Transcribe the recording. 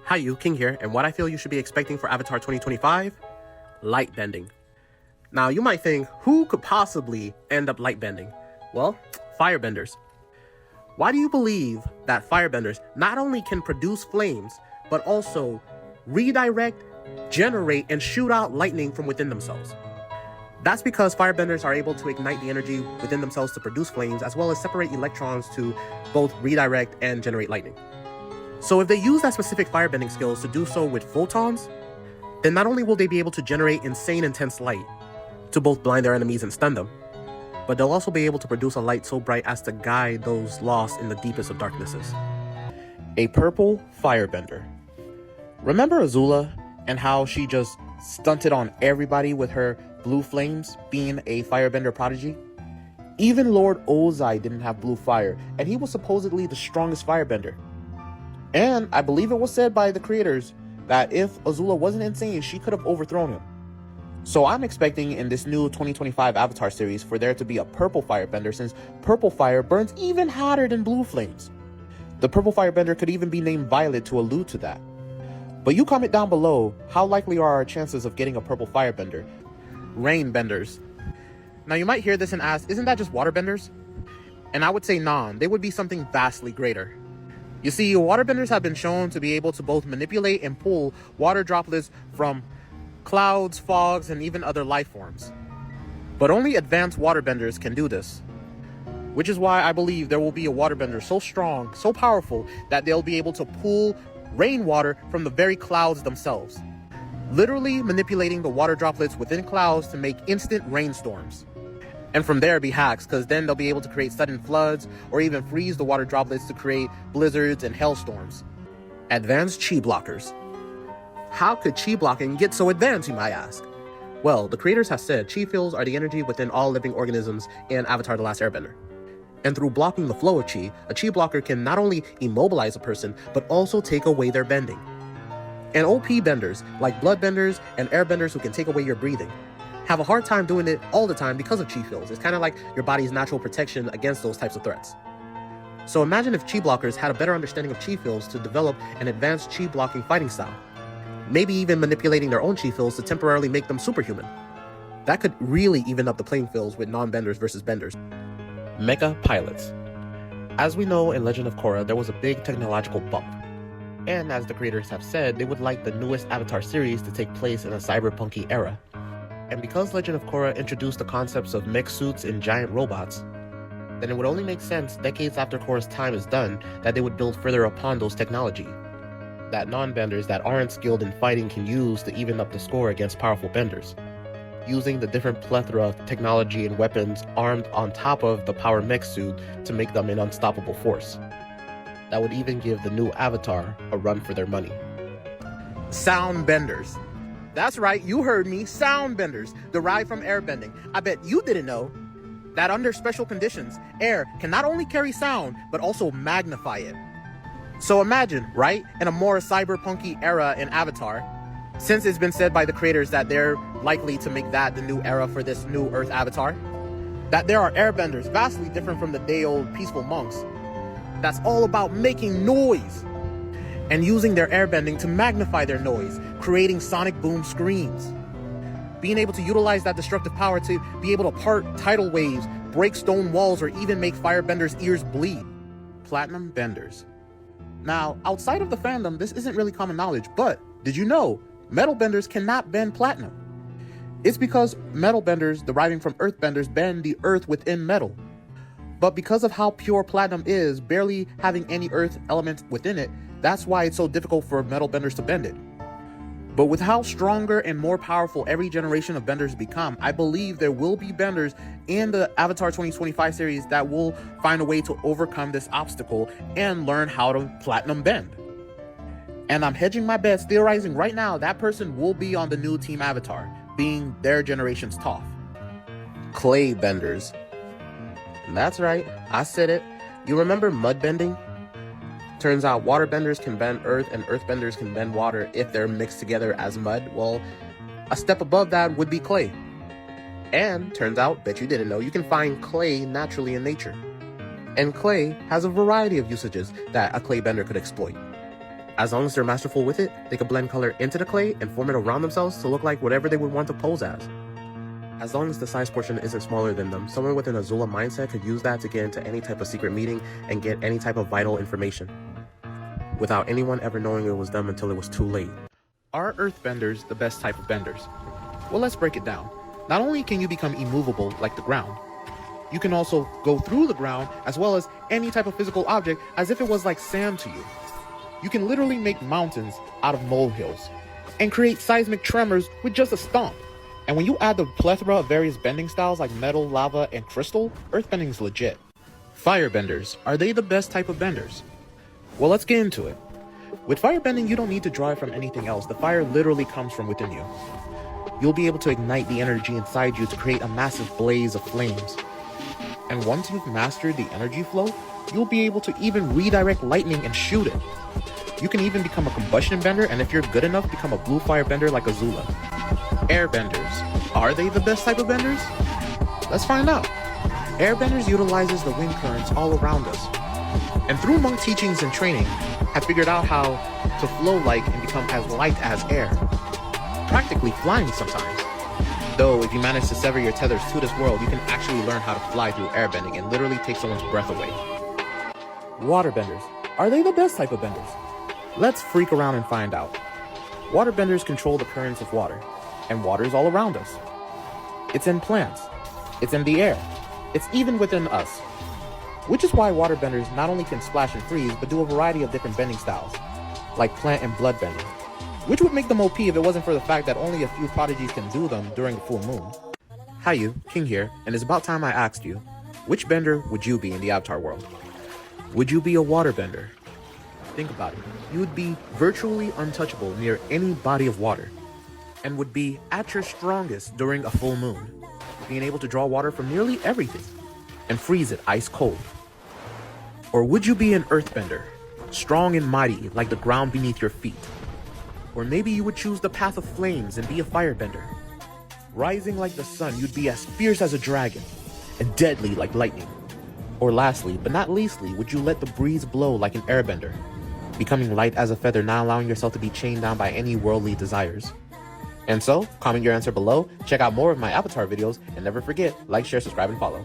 Hi, King here, and what I feel you should be expecting for Avatar 2025, Lightbending. Now, you might think, who could possibly end up lightbending? Well, Firebenders. Why do you believe that Firebenders not only can produce flames, but also redirect, generate, and shoot out lightning from within themselves? That's because Firebenders are able to ignite the energy within themselves to produce flames, as well as separate electrons to both redirect and generate lightning. So if they use that specific firebending skills to do so with photons, then not only will they be able to generate insane intense light to both blind their enemies and stun them, but they'll also be able to produce a light so bright as to guide those lost in the deepest of darknesses. A purple firebender. Remember Azula and how she just stunted on everybody with her blue flames, being a firebender prodigy? Even Lord Ozai didn't have blue fire, and he was supposedly the strongest firebender. And I believe it was said by the creators that if Azula wasn't insane, she could have overthrown him. So I'm expecting in this new 2025 Avatar series for there to be a purple firebender, since purple fire burns even hotter than blue flames. The purple firebender could even be named Violet to allude to that. But you comment down below, how likely are our chances of getting a purple firebender? Rainbenders. Now you might hear this and ask, isn't that just waterbenders? And I would say they would be something vastly greater. You see, waterbenders have been shown to be able to both manipulate and pull water droplets from clouds, fogs, and even other life forms. But only advanced waterbenders can do this. Which is why I believe there will be a waterbender so strong, so powerful, that they'll be able to pull rainwater from the very clouds themselves. Literally manipulating the water droplets within clouds to make instant rainstorms. And from there be hacks, because then they'll be able to create sudden floods or even freeze the water droplets to create blizzards and hailstorms. Advanced chi blockers. How could chi blocking get so advanced, you might ask? Well, the creators have said chi fields are the energy within all living organisms in Avatar: The Last Airbender. And through blocking the flow of chi, a chi blocker can not only immobilize a person, but also take away their bending. And OP benders, like bloodbenders and airbenders who can take away your breathing, have a hard time doing it all the time because of chi fields. It's kind of like your body's natural protection against those types of threats. So imagine if chi blockers had a better understanding of chi fields to develop an advanced chi blocking fighting style. Maybe even manipulating their own chi fields to temporarily make them superhuman. That could really even up the playing fields with non-benders versus benders. Mecha pilots. As we know in Legend of Korra, there was a big technological bump. And as the creators have said, they would like the newest Avatar series to take place in a cyberpunky era. And because Legend of Korra introduced the concepts of mech suits and giant robots, then it would only make sense decades after Korra's time is done that they would build further upon those technology that non-benders that aren't skilled in fighting can use to even up the score against powerful benders, using the different plethora of technology and weapons armed on top of the power mech suit to make them an unstoppable force. That would even give the new Avatar a run for their money. Sound benders. That's right, you heard me, sound benders, derived from airbending. I bet you didn't know that under special conditions, air can not only carry sound, but also magnify it. So imagine, right, in a more cyberpunky era in Avatar, since it's been said by the creators that they're likely to make that the new era for this new Earth Avatar, that there are airbenders vastly different from the day-old peaceful monks, that's all about making noise and using their airbending to magnify their noise, creating sonic boom screams. Being able to utilize that destructive power to be able to part tidal waves, break stone walls, or even make firebenders' ears bleed. Platinum benders. Now, outside of the fandom, this isn't really common knowledge, but did you know metal benders cannot bend platinum? It's because metal benders deriving from earth benders bend the earth within metal. But because of how pure platinum is, barely having any earth element within it, that's why it's so difficult for metal benders to bend it. But with how stronger and more powerful every generation of benders become, I believe there will be benders in the Avatar 2025 series that will find a way to overcome this obstacle and learn how to platinum bend. And I'm hedging my bets, theorizing right now, that person will be on the new Team Avatar, being their generation's Toph. Clay benders. That's right, I said it. You remember mud bending? Turns out waterbenders can bend earth and earthbenders can bend water if they're mixed together as mud. Well, a step above that would be clay. And turns out, bet you didn't know, you can find clay naturally in nature. And clay has a variety of usages that a clay bender could exploit. As long as they're masterful with it, they can blend color into the clay and form it around themselves to look like whatever they would want to pose as. As long as the size portion isn't smaller than them, someone with an Azula mindset could use that to get into any type of secret meeting and get any type of vital information, without anyone ever knowing it was them until it was too late. Are Earthbenders the best type of benders? Well, let's break it down. Not only can you become immovable like the ground, you can also go through the ground as well as any type of physical object as if it was like sand to you. You can literally make mountains out of molehills and create seismic tremors with just a stomp. And when you add the plethora of various bending styles like metal, lava, and crystal, earthbending is legit. Firebenders, are they the best type of benders? Well, let's get into it. With firebending, you don't need to draw it from anything else. The fire literally comes from within you. You'll be able to ignite the energy inside you to create a massive blaze of flames. And once you've mastered the energy flow, you'll be able to even redirect lightning and shoot it. You can even become a combustion bender, and if you're good enough, become a blue firebender like Azula. Airbenders, are they the best type of benders? Let's find out. Airbenders utilizes the wind currents all around us, and through monk teachings and training, have figured out how to flow like and become as light as air, practically flying sometimes. Though if you manage to sever your tethers to this world, you can actually learn how to fly through airbending and literally take someone's breath away. Waterbenders, are they the best type of benders? Let's freak around and find out. Waterbenders control the currents of water, and water is all around us. It's in plants, it's in the air, it's even within us. Which is why waterbenders not only can splash and freeze, but do a variety of different bending styles, like plant and blood bending, which would make them OP if it wasn't for the fact that only a few prodigies can do them during the full moon. Hi you, King here, and it's about time I asked you, which bender would you be in the Avatar world? Would you be a waterbender? Think about it. You would be virtually untouchable near any body of water, and would be at your strongest during a full moon, being able to draw water from nearly everything, and freeze it ice cold. Or would you be an earthbender, strong and mighty like the ground beneath your feet? Or maybe you would choose the path of flames and be a firebender. Rising like the sun, you'd be as fierce as a dragon, and deadly like lightning. Or lastly, but not leastly, would you let the breeze blow like an airbender, becoming light as a feather, not allowing yourself to be chained down by any worldly desires? And so, comment your answer below, check out more of my Avatar videos, and never forget, like, share, subscribe, and follow.